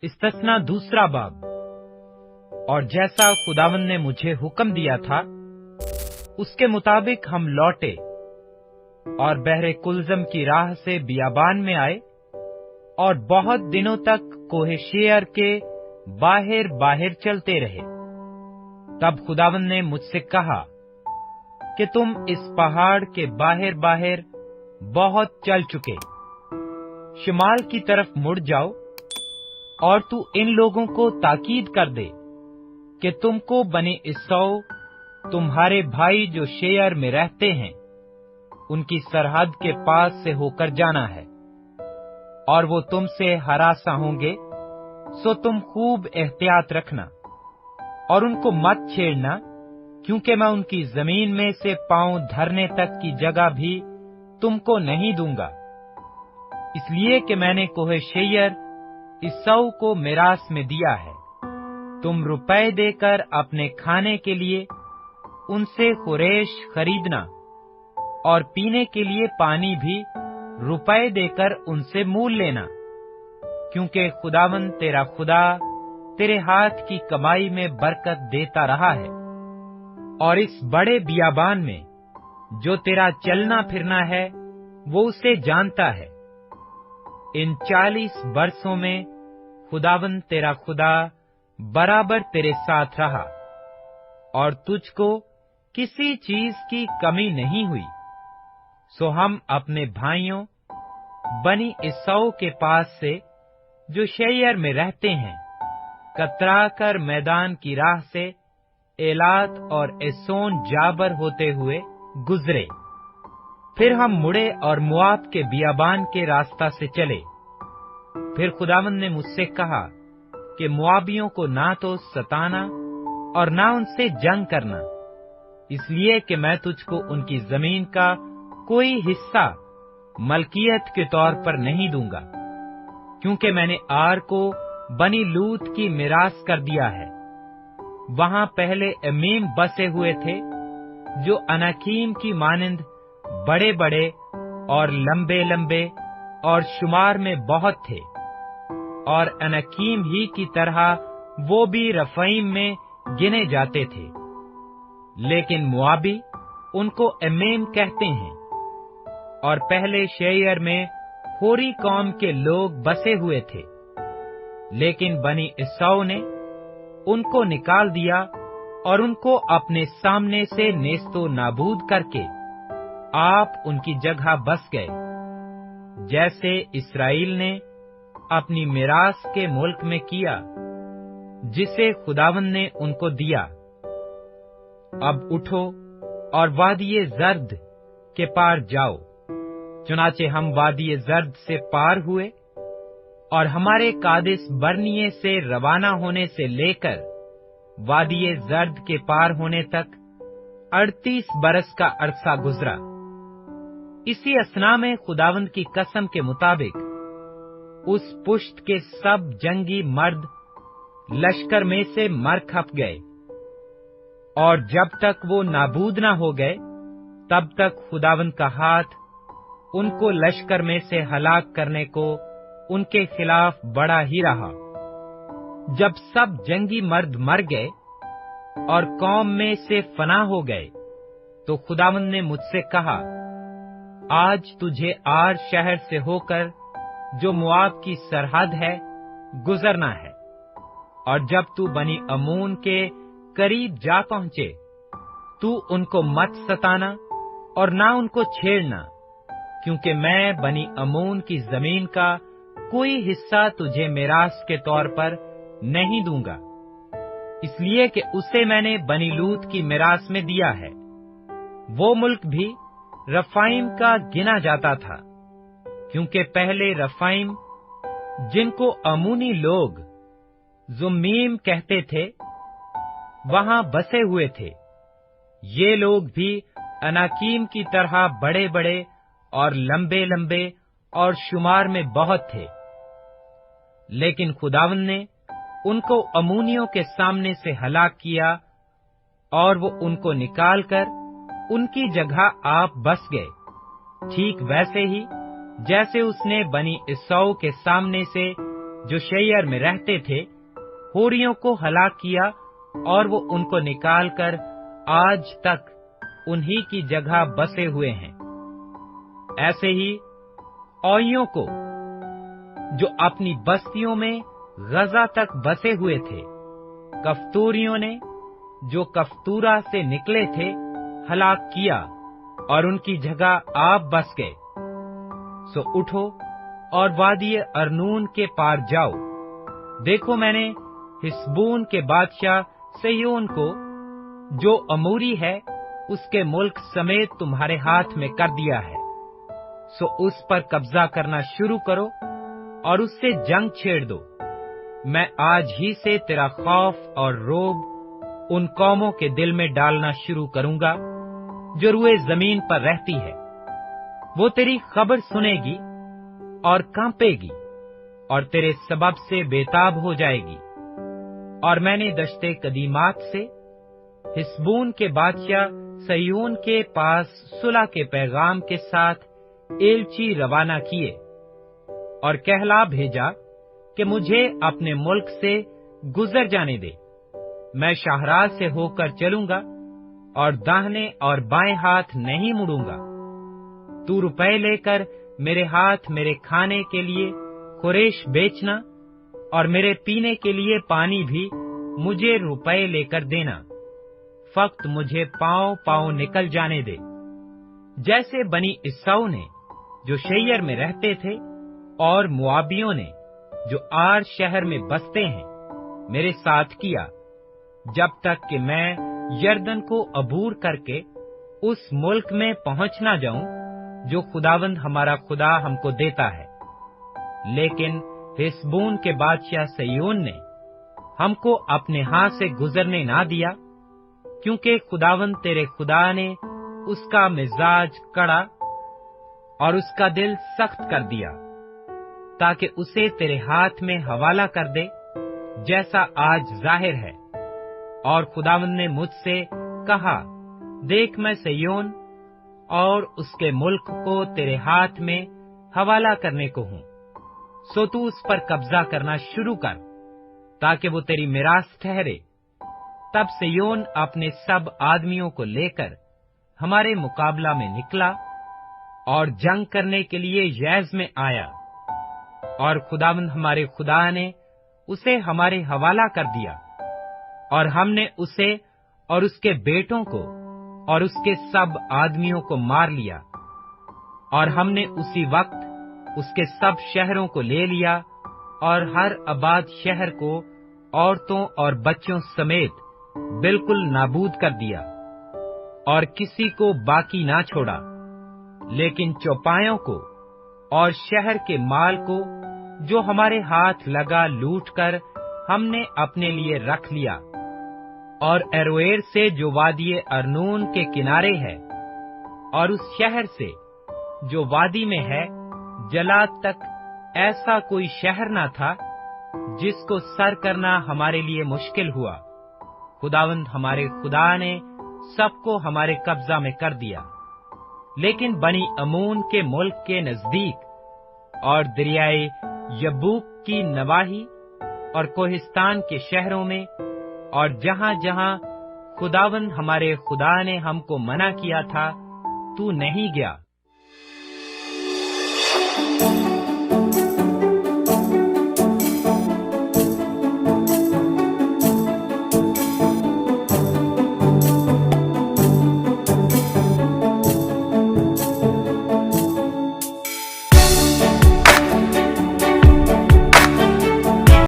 इस्तस्ना दूसरा बाब। और जैसा खुदावंद ने मुझे हुक्म दिया था उसके मुताबिक हम लौटे और बहरे कुलजम की राह से बियाबान में आए और बहुत दिनों तक कोहे शेयर के बाहर बाहर चलते रहे। तब खुदावंद ने मुझसे कहा कि तुम इस पहाड़ के बाहर बाहर बहुत चल चुके, शिमाल की तरफ मुड़ जाओ और तू इन लोगों को ताकीद कर दे कि तुमको बनी इसौ तुम्हारे भाई जो शेयर में रहते हैं उनकी सरहद के पास से होकर जाना है, और वो तुमसे हरासा होंगे, सो तुम खूब एहतियात रखना और उनको मत छेड़ना, क्योंकि मैं उनकी जमीन में से पांव धरने तक की जगह भी तुमको नहीं दूंगा, इसलिए कि मैंने कोहे शेयर इसौ को मिरास में दिया है। तुम रुपए देकर अपने खाने के लिए उनसे खुरेश खरीदना और पीने के लिए पानी भी रुपए देकर उनसे मूल लेना, क्योंकि खुदावंद तेरा खुदा तेरे हाथ की कमाई में बरकत देता रहा है। और इस बड़े बियाबान में जो तेरा चलना फिरना है वो उसे जानता है। इन 40 बरसों में खुदावंद तेरा खुदा बराबर तेरे साथ रहा और तुझको किसी चीज की कमी नहीं हुई। सो हम अपने भाइयों बनी इसौ के पास से जो शेयर में रहते हैं कतरा कर मैदान की राह से एलात और एसोन जाबर होते हुए गुजरे। फिर हम मुड़े और मुआब के बियाबान के रास्ता से चले। फिर खुदावंद ने मुझसे कहा कि मुआबियों को ना तो सताना और ना उनसे जंग करना, इसलिए कि मैं तुझको उनकी जमीन का कोई हिस्सा मलकियत के तौर पर नहीं दूंगा, क्योंकि मैंने आर को बनी लूत की मिरास कर दिया है। वहां पहले एमीम बसे हुए थे जो अनाकीम की मानिंद बड़े बड़े और लंबे लंबे और शुमार में बहुत थे, और अनाकीम ही की तरह वो भी रफईम में गिने जाते थे। लेकिन मुआबी उनको एमीम कहते हैं। और पहले शेयर में होरी कौम के लोग बसे हुए थे, लेकिन बनी इसौ ने उनको निकाल दिया और उनको अपने सामने से नेस्तो नाबूद करके आप उनकी जगह बस गए, जैसे इस्राएल ने अपनी मिरास के मुल्क में किया जिसे खुदावंद ने उनको दिया। अब उठो और वादिये जर्द के पार जाओ। चुनाचे हम वादिये जर्द से पार हुए और हमारे कादिस बर्निये से रवाना होने से लेकर वादिये जर्द के पार होने तक 38 बरस का अरसा गुजरा। इसी असना में खुदावंद की कसम के मुताबिक उस पुश्त के सब जंगी मर्द लश्कर में से मर खप गए, और जब तक वो नाबूद न हो गए तब तक खुदावंद का हाथ उनको लश्कर में से हलाक करने को उनके खिलाफ बड़ा ही रहा। जब सब जंगी मर्द मर गए और कौम में से फना हो गए, तो खुदावंद ने मुझसे कहा, आज तुझे आर शहर से होकर जो मुआब की सरहद है गुजरना है, और जब तू बनी अमून के करीब जा पहुंचे तू उनको मत सताना और ना उनको छेड़ना, क्योंकि मैं बनी अमून की जमीन का कोई हिस्सा तुझे मिरास के तौर पर नहीं दूंगा, इसलिए कि उसे मैंने बनी लूत की मिरास में दिया है। वो मुल्क भी रफाइम का गिना जाता था, क्योंकि पहले रफाइम जिनको अमूनी लोग जुम्मीम कहते थे वहां बसे हुए थे। ये लोग भी अनाकीम की तरह बड़े बड़े और लंबे लंबे और शुमार में बहुत थे, लेकिन खुदावंद ने उनको अमूनियों के सामने से हलाक किया और वो उनको निकालकर उनकी जगह आप बस गए। ठीक वैसे ही जैसे उसने बनी इसौ के सामने से जो शेयर में रहते थे, होरियों को हलाक किया, और वो उनको निकालकर आज तक उन्हीं की जगह बसे हुए हैं। ऐसे ही औइयों को, जो अपनी बस्तियों में गजा तक बसे हुए थे, कफ्तूरियों ने, जो कफ्तूरा से निकले थे, हलाक किया, और उनकी जगह आप बस गए। सो उठो और वादी अर्नून के पार जाओ। देखो, मैंने हिस्बून के बादशाह सैयोन को, जो अमूरी है, उसके मुल्क समेत तुम्हारे हाथ में कर दिया है। सो उस पर कब्जा करना शुरू करो और उससे जंग छेड़ दो। मैं आज ही से तेरा खौफ और रोब उन कौमों के दिल में डालना शुरू करूंगा जो रुए जमीन पर रहती है। वो तेरी खबर सुनेगी और कांपेगी और तेरे सबब से बेताब हो जाएगी। और मैंने दश्ते कदीमात से हिस्बून के बादशाह सैयून के पास सुलह के पैगाम के साथ एलची रवाना किए और कहला भेजा कि मुझे अपने मुल्क से गुजर जाने दे। मैं शाहराह से होकर चलूंगा और दाहिने और बाएं हाथ नहीं मुड़ूंगा। तू रुपए लेकर मेरे हाथ मेरे खाने के लिए खुरेश बेचना और मेरे पीने के लिए पानी भी मुझे रुपए लेकर देना। फक्त मुझे पांव पांव निकल जाने दे, जैसे बनी इस्साऊ ने, जो शेयर में रहते थे, और मुआबियों ने, जो आर शहर में बसते हैं, मेरे साथ किया, जब तक कि मैं यरदन को अबूर करके उस मुल्क में पहुंच न जाऊं जो खुदावंद हमारा खुदा हमको देता है। लेकिन हिस्बून के बादशाह सैयोन ने हमको अपने हाथ से गुजरने ना दिया, क्योंकि खुदावंद तेरे खुदा ने उसका मिजाज कड़ा और उसका दिल सख्त कर दिया, ताकि उसे तेरे हाथ में हवाला कर दे, जैसा आज जाहिर है। और खुदावंद ने मुझसे कहा, देख, मैं सैयोन और उसके मुल्क को तेरे हाथ में हवाला करने को हूँ। सो तू उस पर कब्जा करना शुरू कर, ताकि वो तेरी मिरास ठहरे। तब सैयोन अपने सब आदमियों को लेकर हमारे मुकाबला में निकला और जंग करने के लिए यैज में आया, और खुदावंद हमारे खुदा ने उसे हमारे हवाला कर दिया, और हमने उसे और उसके बेटों को और उसके सब आदमियों को मार लिया। और हमने उसी वक्त उसके सब शहरों को ले लिया और हर आबाद शहर को औरतों और बच्चों समेत बिल्कुल नाबूद कर दिया, और किसी को बाकी ना छोड़ा। लेकिन चौपायों को और शहर के माल को, जो हमारे हाथ लगा, लूट कर हमने अपने लिए रख लिया। और एरोएर से, जो वादी अर्नून के किनारे है, और उस शहर से जो वादी में है, जलाद तक, ऐसा कोई शहर न था जिसको सर करना हमारे लिए मुश्किल हुआ। खुदावंद हमारे खुदा ने सबको हमारे कब्जा में कर दिया। लेकिन बनी अमून के मुल्क के नजदीक और दरियाए यब्बूक की नवाही और कोहिस्तान के शहरों में, और जहां जहां खुदावंद हमारे खुदा ने हमको मना किया था, तू नहीं गया।